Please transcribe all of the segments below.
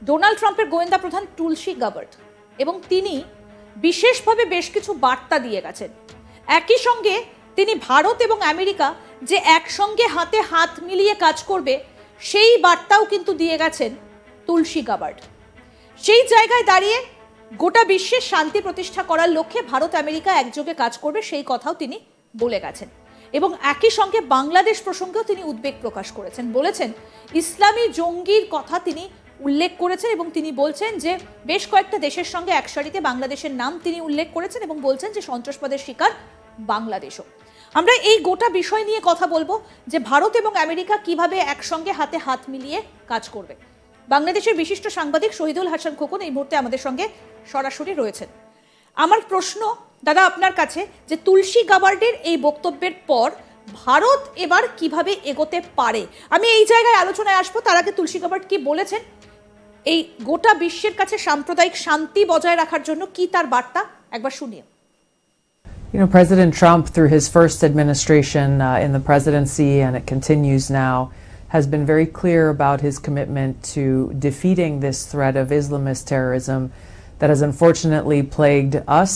Donald ট্রাম্পের গোয়েন্দা প্রধান তুলসী গাবার্ড, এবং তিনি বিশেষভাবে বেশ কিছু বার্তা দিয়ে গেছেন। একই সঙ্গে তিনি ভারত এবং আমেরিকা যে একসঙ্গে হাতে হাত মিলিয়ে কাজ করবে সেই বার্তাও কিন্তু দিয়ে গেছেন তুলসী গাবার্ড। সেই জায়গায় দাঁড়িয়ে গোটা বিশ্বের শান্তি প্রতিষ্ঠা করার লক্ষ্যে ভারত আমেরিকা একযোগে কাজ করবে সেই কথাও তিনি বলে গেছেন। এবং একই সঙ্গে বাংলাদেশ প্রসঙ্গেও তিনি উদ্বেগ প্রকাশ করেছেন, বলেছেন ইসলামী জঙ্গির কথা তিনি উল্লেখ করেছেন এবং তিনি বলছেন যে বেশ কয়েকটা দেশের সঙ্গে একসারিতে বাংলাদেশের নাম তিনি উল্লেখ করেছেন এবং বলছেন যে সন্ত্রাসবাদের শিকার বাংলাদেশও। আমরা এই গোটা বিষয় নিয়ে কথা বলবো যে ভারত এবং আমেরিকা কিভাবে একসঙ্গে হাতে হাত মিলিয়ে কাজ করবে। বাংলাদেশের বিশিষ্ট সাংবাদিক শহীদুল হাসান খোকন এই মুহূর্তে আমাদের সঙ্গে সরাসরি রয়েছেন। আমার প্রশ্ন দাদা আপনার কাছে যে তুলসী গাবার্ডের এই বক্তব্যের পর ভারত এবার কিভাবে এগোতে পারে, আমি এই জায়গায় আলোচনায় আসবো। তার আগে তুলসী গাবার্ড কি বলেছেন, এই গোটা বিশ্বের কাছে সাম্প্রদায়িক শান্তি বজায় রাখার জন্য কি তার বার্তা একবার শুনিয়ে। You know, President Trump, through his first administration in the presidency, and it continues now, has been very clear about his commitment to defeating this threat of Islamist terrorism that has unfortunately plagued us,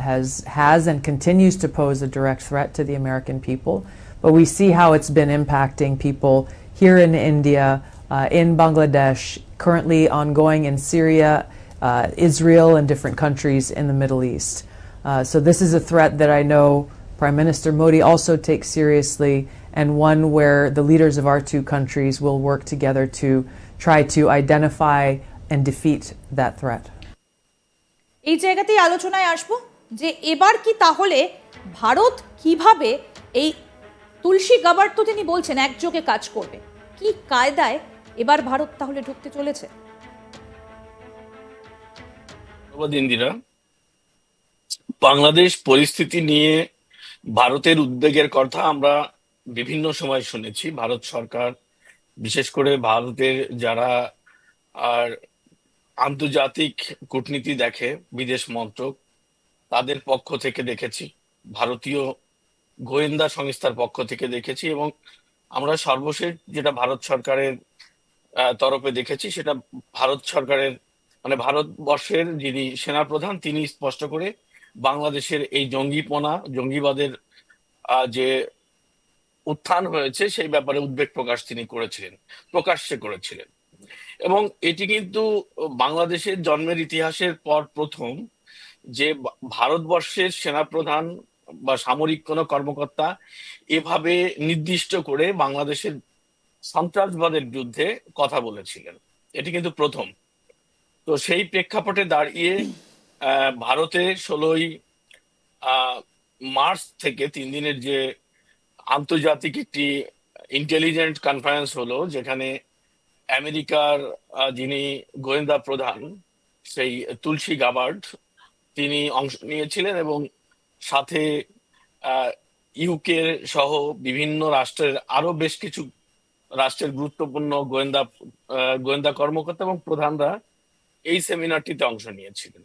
has and continues to pose a direct threat to the American people. But we see how it's been impacting people here in India, in Bangladesh, currently ongoing in Syria, Israel, and different countries in the Middle East. So this is a threat that I know Prime Minister Modi also takes seriously, and one where the leaders of our two countries will work together to try to identify and defeat that threat. এই জায়গাতেই আলোচনায় আসবো যে এবার কি তাহলে ভারত কিভাবে এই তুলসী গাবার্ড তো তিনি বলছেন একযোগে কাজ করবে, কি কায়দায় এবার ভারত তাহলে ঢুকতে চলেছে? ইন্দিরা, বাংলাদেশ পরিস্থিতি নিয়ে ভারতের উদ্বেগের কথা আমরা বিভিন্ন সময় শুনেছি। ভারত সরকার, বিশেষ করে ভারতের যারা আর আন্তর্জাতিক কূটনীতি দেখে, বিদেশ মন্ত্রক, তাদের পক্ষ থেকে দেখেছি, ভারতীয় গোয়েন্দা সংস্থার পক্ষ থেকে দেখেছি, এবং আমরা সর্বশেষ যেটা ভারত সরকারের তরফে দেখেছি সেটা ভারত সরকারের মানে ভারতবর্ষের যিনি সেনাপ্রধান তিনি স্পষ্ট করে বাংলাদেশের এই জঙ্গিপনা, জঙ্গিবাদের যে উত্থান হয়েছে সেই ব্যাপারে উদ্বেগ প্রকাশ তিনি করেছিলেন, প্রকাশ্যে করেছিলেন। এবং এটি কিন্তু বাংলাদেশের জন্মের ইতিহাসের পর প্রথম যে ভারতবর্ষের সেনাপ্রধান বা সামরিক কোনো কর্মকর্তা এভাবে নির্দিষ্ট করে বাংলাদেশের সন্ত্রাসবাদের বিরুদ্ধে কথা বলেছিলেন, এটি কিন্তু প্রথম। তো সেই প্রেক্ষাপটে দাঁড়িয়ে ভারতে 16ই মার্চ থেকে 3 দিনের যে আন্তর্জাতিক একটি ইন্টেলিজেন্ট কনফারেন্স হলো, যেখানে আমেরিকার যিনি গোয়েন্দা প্রধান সেই তুলসী গাবার্ড তিনি অংশ নিয়েছিলেন, এবং সাথে ইউকে সহ বিভিন্ন রাষ্ট্রের আরো বেশ কিছু রাষ্ট্রের গুরুত্বপূর্ণ গোয়েন্দা কর্মকর্তা এবং প্রধানরা এই সেমিনারটিতে অংশ নিয়েছিলেন।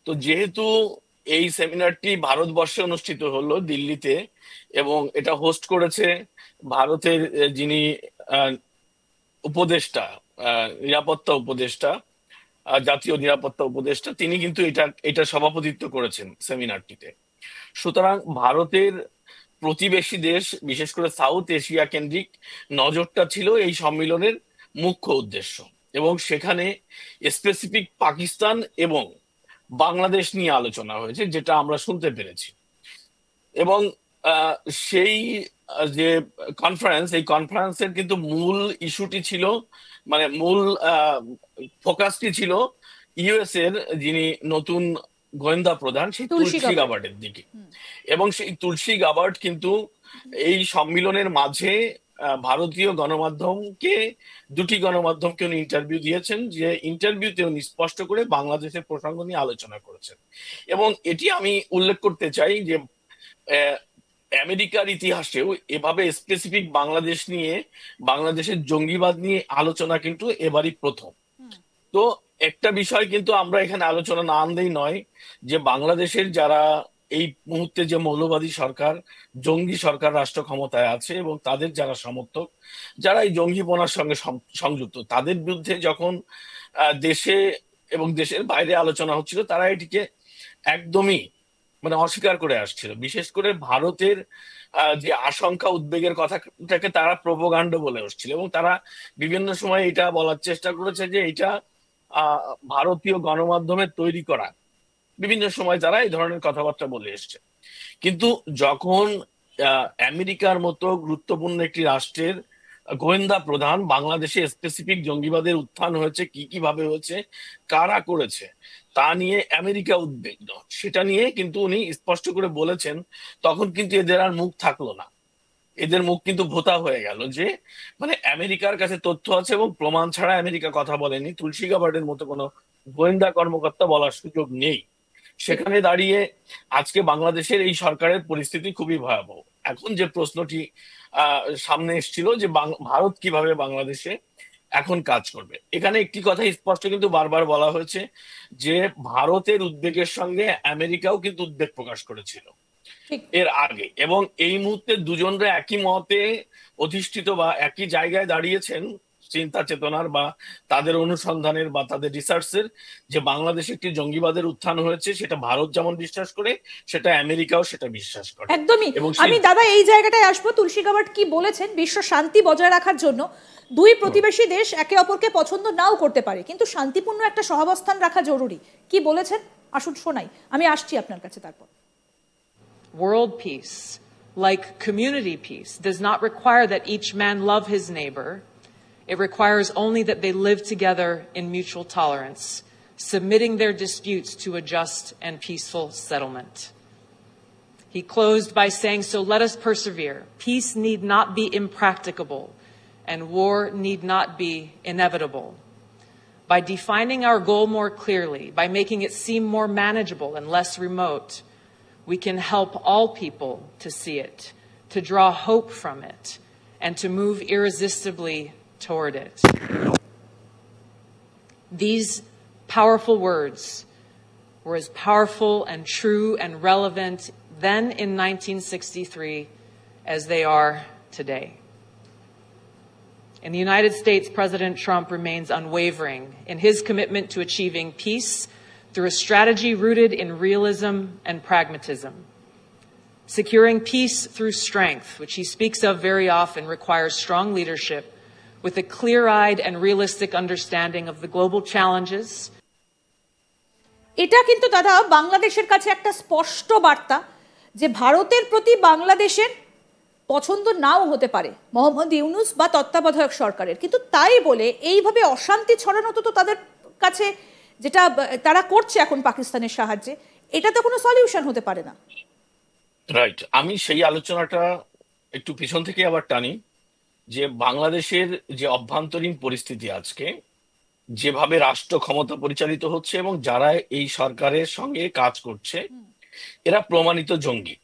তো যেহেতু এই সেমিনারটি ভারতবর্ষে অনুষ্ঠিত হলো দিল্লিতে, এবং এটা হোস্ট করেছে ভারতের যিনি উপদেষ্টা, নিরাপত্তা উপদেষ্টা, জাতীয় নিরাপত্তা উপদেষ্টা, তিনি কিন্তু এটা সভাপতিত্ব করেছেন সেমিনারটিতে। সুতরাং ভারতের প্রতিবেশী দেশ, বিশেষ করে সাউথ এশিয়া কেন্দ্রিক নজরটা ছিল এই সম্মেলনের মুখ্য উদ্দেশ্য, এবং সেখানে স্পেসিফিক পাকিস্তান এবং বাংলাদেশ নিয়ে আলোচনা হয়েছে, যেটা আমরা শুনতে পেরেছি। এবং সেই যে কনফারেন্স, এই কনফারেন্সের কিন্তু মূল ইস্যুটি ছিল, মানে মূল ফোকাসটি ছিল ইউএস এর যিনি নতুন গোয়েন্দা প্রধান সেই তুলসী গাবার্ডের দিকে। এবং সেই তুলসী গাবার্ড কিন্তু এই সম্মিলনের মাঝে ভারতীয় গণমাধ্যমকে, দুটি গণমাধ্যমকে উনি ইন্টারভিউ দিয়েছেন, যে ইন্টারভিউতে উনি স্পষ্ট করে বাংলাদেশের প্রসঙ্গ নিয়ে আলোচনা করেছেন। এবং এটি আমি উল্লেখ করতে চাই যে আমেরিকার ইতিহাসেও এভাবে স্পেসিফিক বাংলাদেশ নিয়ে, বাংলাদেশের জঙ্গিবাদ নিয়ে আলোচনা কিন্তু এবারই প্রথম। তো একটা বিষয় কিন্তু আমরা এখানে আলোচনা না আনলেই নয়, যে বাংলাদেশের যারা এই মুহূর্তে যে মৌলবাদী সরকার, জঙ্গি সরকার রাষ্ট্র ক্ষমতায় আছে, এবং তাদের যারা সমর্থক, যারা এই জঙ্গিপনার সঙ্গে সংযুক্ত, তাদের বিরুদ্ধে যখন দেশে এবং দেশের বাইরে আলোচনা হচ্ছিল, তারা এটিকে একদমই মানে অস্বীকার করে আসছিল। বিশেষ করে ভারতের যে আশঙ্কা উদ্বেগের কথাটাকে তারা প্রোপাগান্ডা বলে আসছিল, এবং তারা বিভিন্ন সময় এটা বলার চেষ্টা করেছে যে এটা ভারতীয় গণমাধ্যমের তৈরি করা। বিভিন্ন সময় তারা এই ধরনের কথাবার্তা বলে এসছে। কিন্তু যখন আমেরিকার মতো গুরুত্বপূর্ণ একটি রাষ্ট্রের গোয়েন্দা প্রধান বাংলাদেশে স্পেসিফিক জঙ্গিবাদের উত্থান হয়েছে, কি কিভাবে হয়েছে, কারা করেছে তা নিয়ে আমেরিকা উদ্বিগ্ন, সেটা নিয়ে কিন্তু উনি স্পষ্ট করে বলেছেন, তখন কিন্তু এদের আর মুখ থাকলো না। এদের মুখ কিন্তু ভোতা হয়ে গেল যে মানে আমেরিকার কাছে তথ্য আছে এবং প্রমাণ ছাড়া আমেরিকা কথা বলেনি। তুলসী গাবার্ডের মতো কোনো গোয়েন্দা কর্মকর্তা বলার সুযোগ নেই। সেখানে দাঁড়িয়ে আজকে বাংলাদেশের এই সরকারের পরিস্থিতি খুবই ভয়াবহ। এখন যে প্রশ্নটি সামনে এসেছিল যে ভারত কিভাবে বাংলাদেশে এখন কাজ করবে, এখানে একটি কথা স্পষ্ট কিন্তু বারবার বলা হয়েছে যে ভারতের উদ্বেগের সঙ্গে আমেরিকাও কিন্তু উদ্বেগ প্রকাশ করেছিল এর আগে, এবং এই মুহূর্তে দুজনরা একই মতে অধিষ্ঠিত বা একই জায়গায় দাঁড়িয়েছেন চিন্তা চেতনার বা তাদের অনুসন্ধানের বা তাদের রিসার্চের, যে বাংলাদেশে একটি জঙ্গিবাদের উত্থান হয়েছে, সেটা ভারত যেমন বিশ্বাস করে সেটা আমেরিকাও সেটা বিশ্বাস করে। একদমই। এবং আমি দাদা এই জায়গাটায় আসবো, তুলসী গাবার্ড কি বলেছেন, বিশ্ব শান্তি বজায় রাখার জন্য দুই প্রতিবেশী দেশ একে অপরকে পছন্দ নাও করতে পারে, কিন্তু শান্তিপূর্ণ একটা সহাবস্থান রাখা জরুরি। কি বলেছেন আসুন শোনাই, আমি আসছি আপনার কাছে তারপর। World peace, like community peace, does not require that each man love his neighbor. It requires only that they live together in mutual tolerance, submitting their disputes to a just and peaceful settlement. He closed by saying, "So let us persevere. Peace need not be impracticable, and war need not be inevitable. By defining our goal more clearly, by making it seem more manageable and less remote, we can help all people to see it, to draw hope from it, and to move irresistibly toward it." These powerful words were as powerful and true and relevant then in 1963 as they are today. In the United States, President Trump remains unwavering in his commitment to achieving peace through a strategy rooted in realism and pragmatism. Securing peace through strength, which he speaks of very often, requires strong leadership with a clear-eyed and realistic understanding of the global challenges. এটা কিন্তু দাদা বাংলাদেশের কাছে একটা স্পষ্ট বার্তা যে ভারতের প্রতি বাংলাদেশের পছন্দ নাও হতে পারে মোহাম্মদ ইউনূস বা তত্ত্বাবধায়ক সরকারের, কিন্তু তাই বলে এইভাবে অশান্তি ছড়ানো তো তাদের কাছে, যেটা তারা করছে এখন পাকিস্তানের সাহায্যে, এটা তো কোনো সলিউশন হতে পারে না। রাইট, আমি সেই আলোচনাটা একটু পিছন থেকে আবার টানি যে বাংলাদেশের যে অভ্যন্তরীণ পরিস্থিতি আজকে, যেভাবে রাষ্ট্র ক্ষমতা পরিচালিত হচ্ছে এবং যারা এই সরকারের সঙ্গে কাজ করছে এরা প্রমাণিত জঙ্গি।